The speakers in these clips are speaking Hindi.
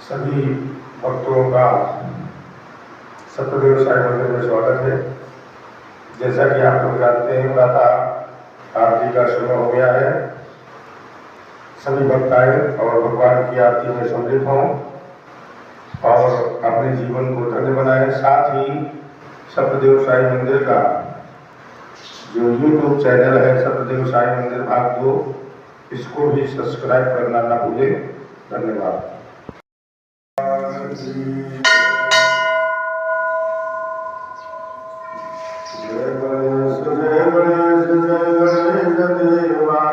सभी भक्तों का सत्यदेव साई मंदिर में स्वागत है। जैसा कि आप लोग जानते हैं, प्रातः आरती का समय हो गया है। सभी भक्त आए और भगवान की आरती में सम्मिलित हों और अपने जीवन को धन्य बनाएं। साथ ही सत्यदेव साई मंदिर का जो YouTube चैनल है, सत्यदेव साई मंदिर भाग 2, इसको भी सब्सक्राइब करना ना भूलें। धन्यवाद। जय गणेश देवा,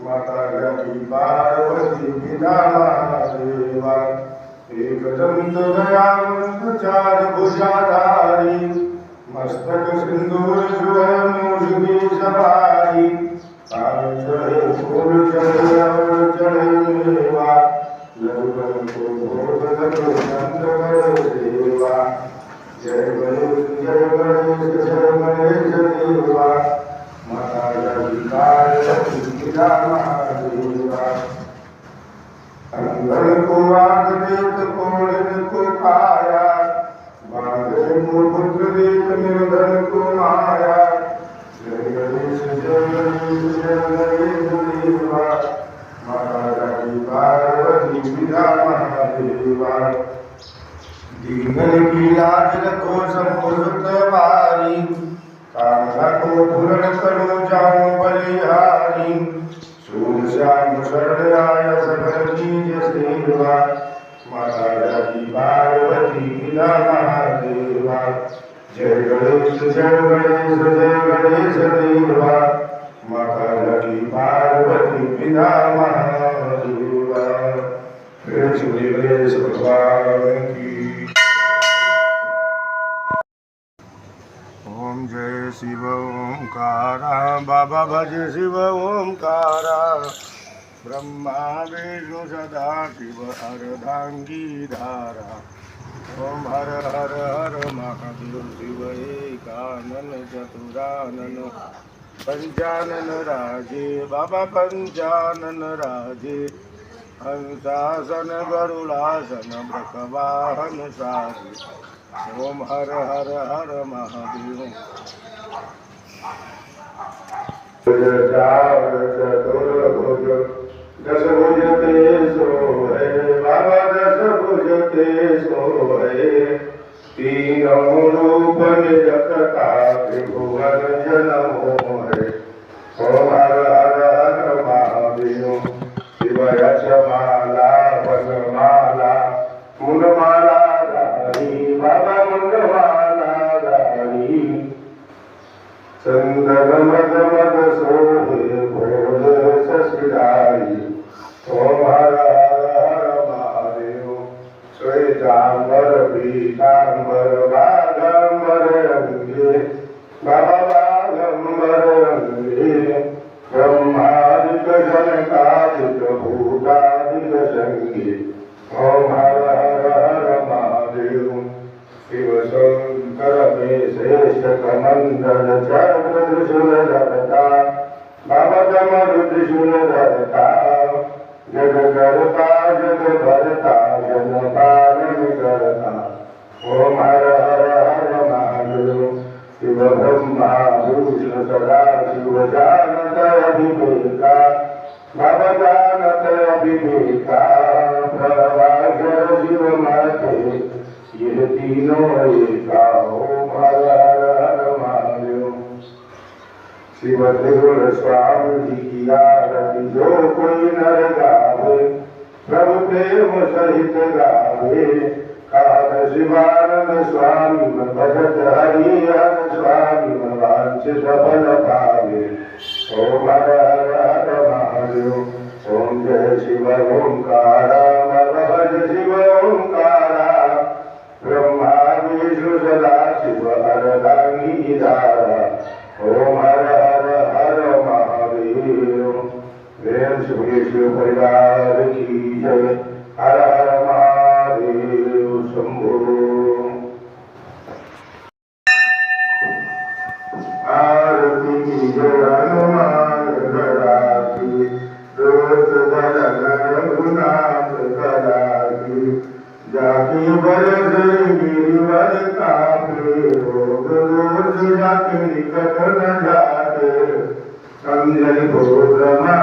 माता की पार्वती पिता महादेवा। एक दंत दयावंत चार भुजाधारी, मस्तक सिंदूर सुवह मूष की सवारी। चढ़े फूल चढ़े और चढ़े मेवा, लड़कन को भोग लगे चंद्र करे सेवा। जय गणेश देवा, माता की पार्वती पिता महादेवा। अंगन को आग देत कोड़न को खाया, बांधे को पुत्र देत निर्धन को माया। जय गणेश देवा, माता की पार्वती पिता महादेवा। दीनन की लाज रखो संपुष्ट वारी, कामना को पूर्ण करो जाऊं बलिहारी। सूर्य श्याम शरण आय सकल चीज सेवा, माता की पार्वती पिता महादेवा। जय गणेश देवा, माता की पार्वती पिता महादेवा। श्री गणेश भगवान की। ओम जय शिव ओंकारा, बाबा भज शिव ओंकारा। ब्रह्मा विष्णु सदा शिव अर्धांगी धारा। ओम हर हर हर महादेव शिव एकानन चतुरानन। पंचानन राजे बाबा पंचानन राजे। हंसासन गरुड़ासन वृषवाहन साजे। ओम हर हर हर महादेव। चतुर्भुज दस भुज तेसो है, बाबा दस भुज तेसो है। तीनों रूप निरखता त्रिभुवन जनमो है। ओम हर हर हर महादेव। शिव यश माला वनमाला, मुंडमाला धारी, बाबा मुंडमाला धारी। चंदन मद मद सोहे भोले शशिधारी। ओम हर हर महादेव। श्वेतांबर पीतांबर बागंबर अंगे, बाबा बागंबर अंगे। ब्रह्मादिक जनकादिक भूतादिक संगे। ओम हर हर महादेव। शिव शंकर में श्रेष्ठ कमंडल चक्र त्रिशूल धरता, बाबा कमर त्रिशूल धरता। जग करता जग भरता, जन पालन करता। ओम हर हर महादेव। शिव ब्रह्मा विष्णु सदा शिव जानत अभिवेका, बाबा जानत अभिवेका। प्रभाकर शिव माते, ये तीनों एका। ओम हर हर महादेव। शिव त्रिगुण स्वामी जी की आरती जो कोई नर गावे, प्रभु प्रेम सहित गावे। कहत शिवानंद स्वामी भजत हरिहर स्वामी, वांछित फल पावे। ओम हर हर महादेव। ओम जय शिव ओंकारा, भज शिव ओंकारा। ब्रह्मा विष्णु सदा शिव अर्धांगी धारा। ओम हर हर महादेव। प्रेम से शिव परिवार की जय। हर हर महादेव शंभो। आरती जय हनुमान गणा की, रोज रघुनाथ कलागी जाकी बरस गिरिवर कापे रोग रोज जाके निकट न जाके समझन गोब्रमा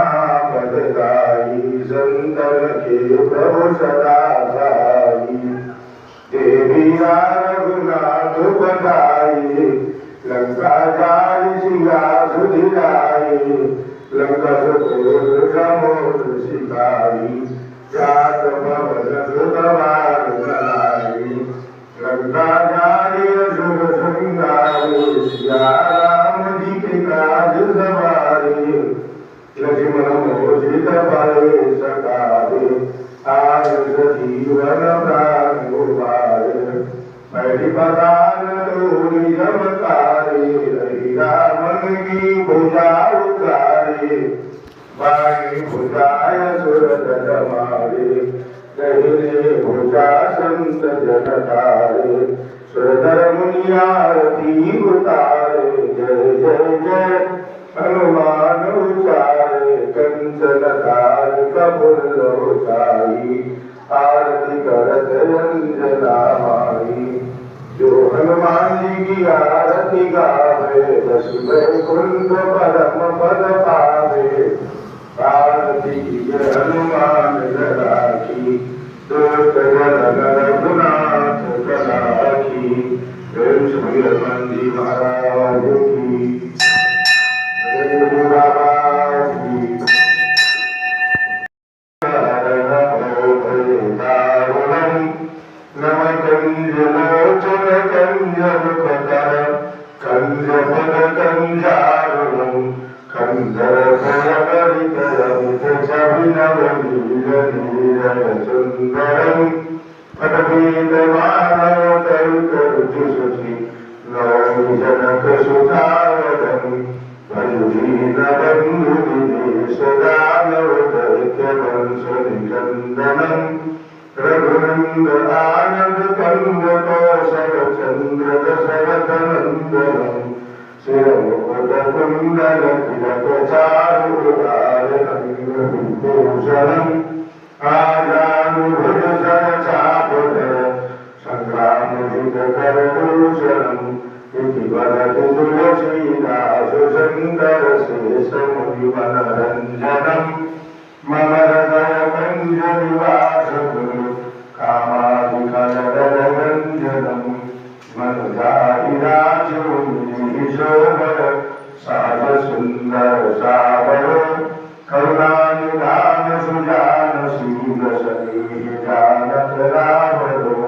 पदगाई संतन के प्रभु सदा साई देवी रघुनाथ बताई लंका जाई सिया सुधिलाई लंका सुपुर समुद्र सिखाई जात भवन सुतवार बनाई लंका जाई असुर संगारी सिया राम जी के काज सवारी लक्ष्मण मोहित पाए सकारे आज जीवन प्राण गुबारे बैठी पदान डोरी जमकारे रही रावण की भुजा उतारे बाई भुजाय सुरत जमारे दहिने भुजा संत जन तारे सुरधर मुनि आरती उतारे जय जय जय हनुमान उचारे कंचन धार कपूर उचाई आरती करत अंजना माई जो हनुमान जी की आरती गावे बस वैकुंठ परम पद पावे आरती जय हनुमान लला की दोस्त जन रघुनाथ कला की प्रेम से हनुमान जी महाराज की रघुनंद आनंद कंद कौशल चंद्र दशरथ नंदनम शिरोमुकुट कुंडल तिलक चारुधारं भूषणं आजानुभुज सरचापधर संग्रामजित करभूषणम् इति वदति तुलसीदास शंकर शेषमुनिमनरञ्जनम् मम हृदय कञ्जनिवासगुरु कामादिकलरञ्जनम् मनुजाहिराजोनिशोभर साज सुन्दर सावर करुणानिधान सुजान शील सनीह जानत रावरो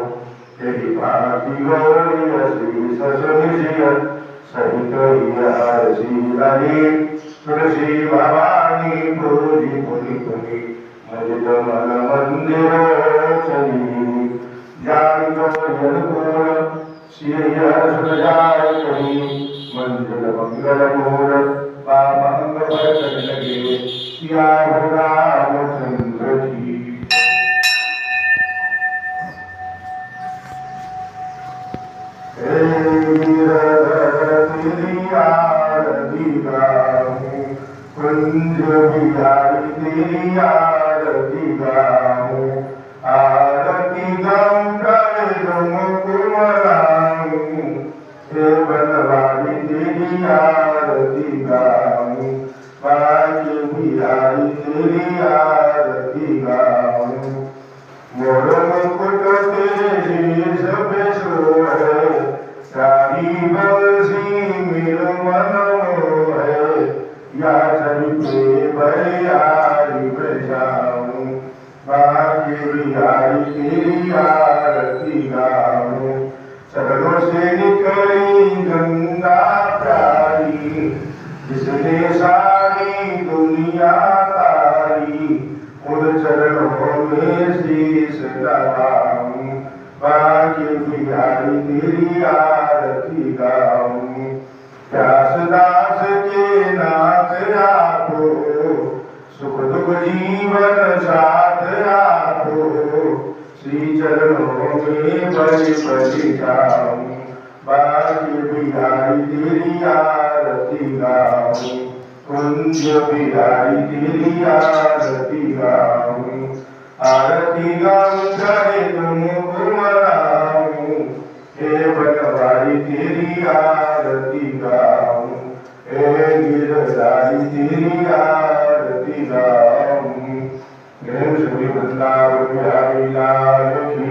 यही भांति गौरीय श्री ससुनिशिय सहित हरसी हरि तुलसी भवानी पूजी पुनि पुनि मुदित मन मंदिर चली जान को जनपूर्ण श्री सुजाय कही मंजुल मंगल मूल बामंग भजन लगे सिया रामचंद्र की कुंज बिहारी तेरी आरती गाऊं आरती गाऊं करे तुम कुमराऊं हे बनवारी तेरी आरती गाऊं बाकी बिहारी तेरी आरती गाऊं मोर मुकुट तेरे शीश पे सोहे राही बंसी मेर मन है या चलते बलिहारी बजाऊं बाकी बिहारी तेरी आरती गाऊं चरणों से निकली गंगा प्यारी जिसने सारी दुनिया तारी उन चरणों में शीश नवाऊं बाकी बिहारी तेरी आरती गाऊं प्यास दास के नाथ आपो सुख दुख जीवन साथ आपो श्री चरणों में बलि बलि जाऊं बाकी बिहारी तेरी आरती गाऊं कुंज कुंज बिहारी तेरी आरती गाऊं, आरती गाऊं चाहे तुमको मनाऊं, हे बनवारी तेरी आरती गाऊं, हे गिरधारी तेरी आरती गाऊं। प्रेम श्री वृंदावन बिहारी लाल की,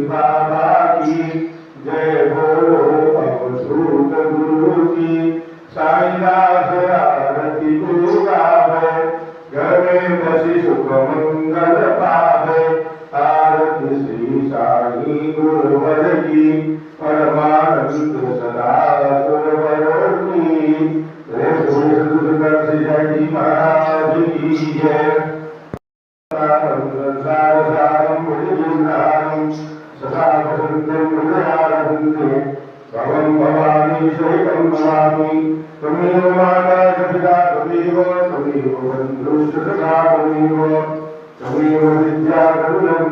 भगवान की। भवं भवानी शैकं नमामि त्वमेव माता च पिता त्वमेव बन्धुश्च त्वमेव त्वमेव विद्या करुणं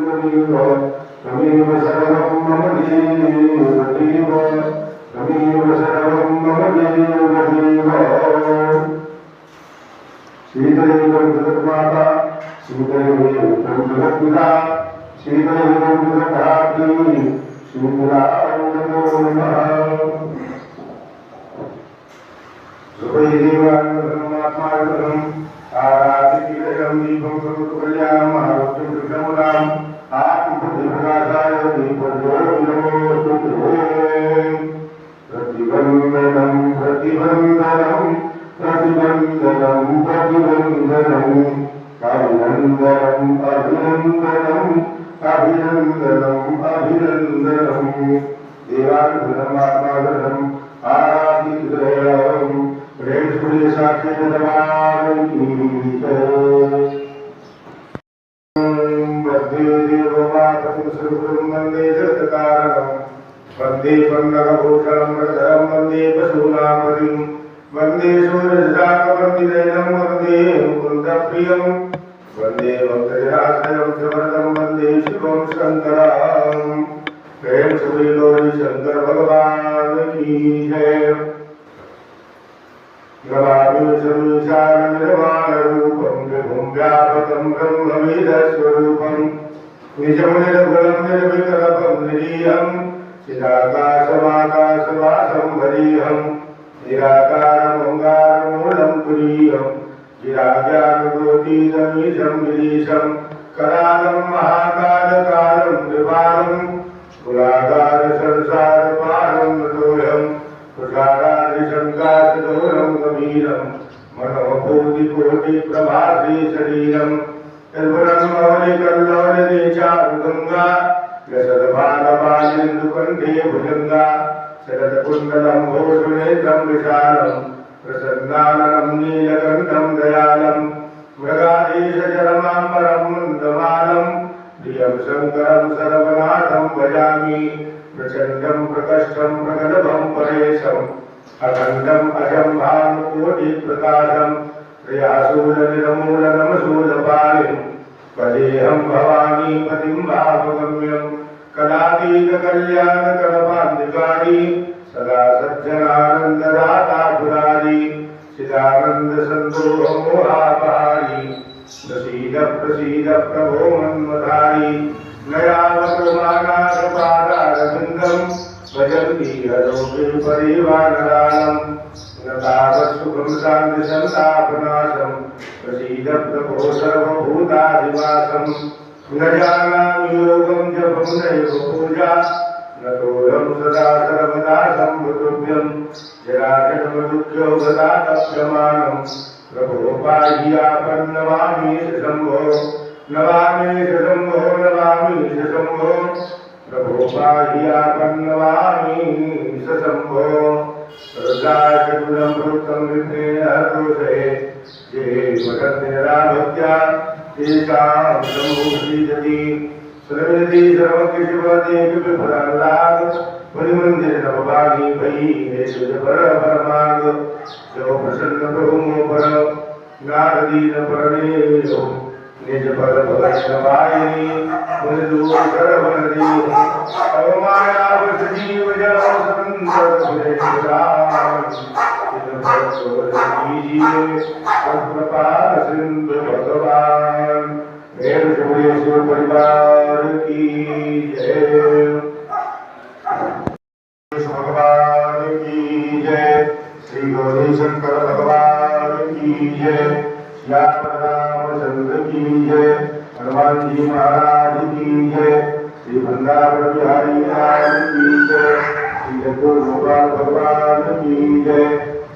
त्वमेव सर्वं मम देव त्वमेव सर्वं मम देव श्रीदेवं जगन्माता श्रीदेवं जगत्पिता श्रीदेवं जगद्धात्री श्रीराम नमो नमः सुखैदेवात्मानं आराधितं दीपं सर्वकल्याणं आरोग्यं कृष्णमुदाम् आत्मप्रकाशाय दीपज्योतिर्नमोस्तुते प्रतिबन्धनं प्रतिबन्धनं प्रतिबन्धनं प्रतिबन्धनं अभिनन्दनं अभिनन्दनं अभिनन्दनं अभिनन्दनं देवानुग्रहमात्माग्रहम् आराधितं प्रेम सूर्य साक्षी नमामि वन्दे देवमातं सर्वं वन्दे जगत्कारणं वन्दे पन्नगभूषणं व्रजं वन्दे पशूनापतिं वन्दे सूर्यजातवन्दिनयनं वन्दे मुकुन्दप्रियं वन्दे भक्तजनाश्रयं च वरदं वन्दे शिवं शङ्करं प्रेम से गौरी शंकर भगवान की जय। नमामि सर्वेशान निर्वाण रूपं विभुं व्यापकं ब्रह्मवेदस्वरूपं निजं निर्गुणं निर्विकल्पं निरीहं चिदाकाशमाकाशवासं वरीहं निराकारमोङ्कारमूलं तुरीयं गिराज्ञानज्योतिरमीशं गिरीशं करालं महाकालकालं कृपालं कुलागार संसार पारं नतोऽयं तुषारादिशङ्काशदोरं गभीरं मनोभूतिकोटि प्रभाश्री शरीरं यद्वरं मौलिकल्लोलनेचारुगङ्गा यशदभागपालिन्दुकण्ठे भुजङ्गा शरदकुण्डलं भूषुनेत्रं विशालं प्रसन्नाननं नीलकण्ठं दयालं मृगाधीशचरमाम्बरं मन्दमालं प्रियं शङ्करं सर्वनाथं भजामि प्रचण्डं प्रकष्टं प्रगल्भं परेशम् अखण्डम् अजं भानुकोटिप्रकाशं त्र्याशूलनिरमूलनमशूलपाणिं भजेऽहं भवानीपतिं भावगम्यं कलातीतकल्याणकरपान्तिकारि सदा सज्जनानन्ददाता पुरारि चिदानन्दसन्तोषमोहापहारि प्रसीद प्रसीद प्रभो मन्मधारि नयावक्रमानाथपादारविन्दं भजन्ति हरोगे परिवारदानं न तावत् सुखं शान्तिसन्तापनाशं प्रसीद प्रभो सर्वभूताधिवासं न जानामि योगं जपं नैव पूजा न तोऽहं सदा सर्वदा सम्भृतुभ्यं जराजन्मदुःखयोगदातप्यमानं प्रभो पाहि आपन्नमामीश शम्भो नमामीश शम्भो नमामीश शम्भो प्रभो पाहि आपन्नमामीश शम्भो रुद्राक्षकुलं भृतं विघ्नेन हर्दोषे ये वदन्निराभक्त्या तेषां सम्मुखीजति सुरविरति सर्वकृशिवदेव विफलाल्लाद परिमन्दिर नववाणी भई हे सुज पर परमार्ग जो प्रसन्न प्रभु मोह पर नारदीन परमेशो निज पर भगवायनी मुनि दूर सर्वन दी अवमाया वस जीव जल संतर सुरेशान इन भक्तो कीजिए कृपा सिंधु भगवान मेर सूर्य शिव परिवार की जय। भगवान की जय। श्री गौरी शंकर भगवान की जय। श्याम रामचंद्र की जय। हनुमान जी महाराज की जय। श्री वृंदावन बिहारी लाल की जय। श्री जगुर गोपाल भगवान की जय।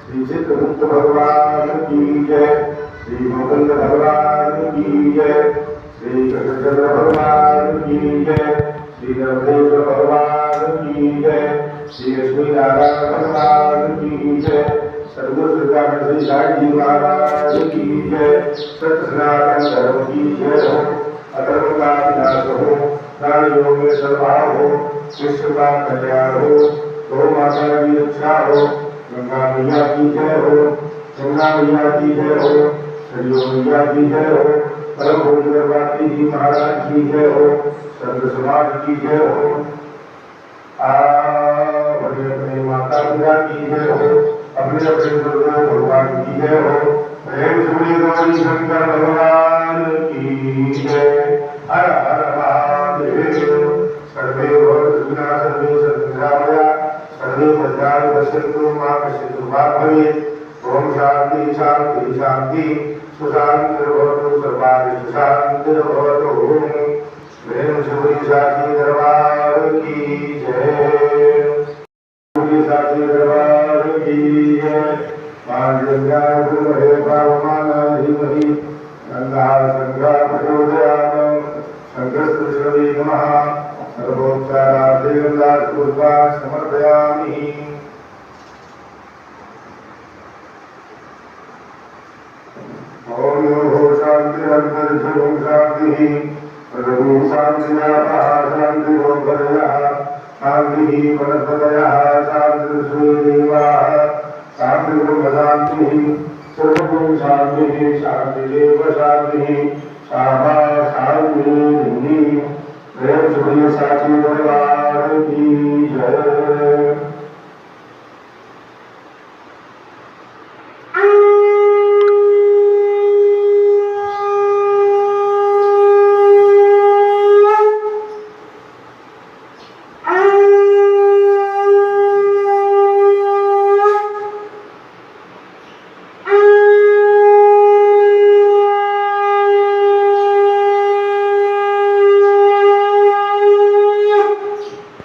श्री चित्रगुप्त भगवान की जय। श्री मुकुंद भगवान की जय। श्री कृष्णचंद्र भगवान की जय। श्री नवदेव भगवान की जय। श्री लक्ष्मी नारायण भगवान की जय। सद्गुरु श्री साई महाराज की जय। सत्य सनातन धर्म की जय हो। अधर्म का विनाश हो। प्राणियों में सद्भाव हो, विश्व का कल्याण हो, गौ माता की रक्षा हो, गंगा मैया की जय हो, गंगा मैया की जय हो, सरयू मैया की जय हो, परम पूज्य भारती जी महाराज की जय हो, संत समाज की जय हो, अपने अपने माता पिता की जय हो, अपने अपने गुरुदेव भगवान की जय हो, प्रेम से गौरी शंकर भगवान की जय। हर हर महादेव। सर्वे भवन्तु सुखिनः, सर्वे सन्तु निरामयाः, सर्वे भद्राणि पश्यन्तु मा कश्चित् दुःखभाग् भवेत्। ओम शांति शांति शांति। सुशांतिर्भवतु सर्वारिष्ट शांतिर्भवतु। प्रेम से साची दरबार की जय। साची दरबार की जय। पांडव्याय गुरुमहे पावमानाय धीमहि गंगा संगा प्रचोदयात्। संघस्त्रश्रवे नमः। सर्वोपचारार्थे गंगापूर्वा समर्पयामि। ओम नमो शांतिरन्तरिक्षं शान्तिः। प्रभु शान्तिरापः शान्तिरोपरयः। शान्तिः वनस्पतयः शान्तिर्देवाः। शान्तिर्ब्रह्मशान्तिः। सर्वं शान्तिः शान्तिरेव शान्तिः। शामा शान्तिः। प्रेम से साची दरबार की जय।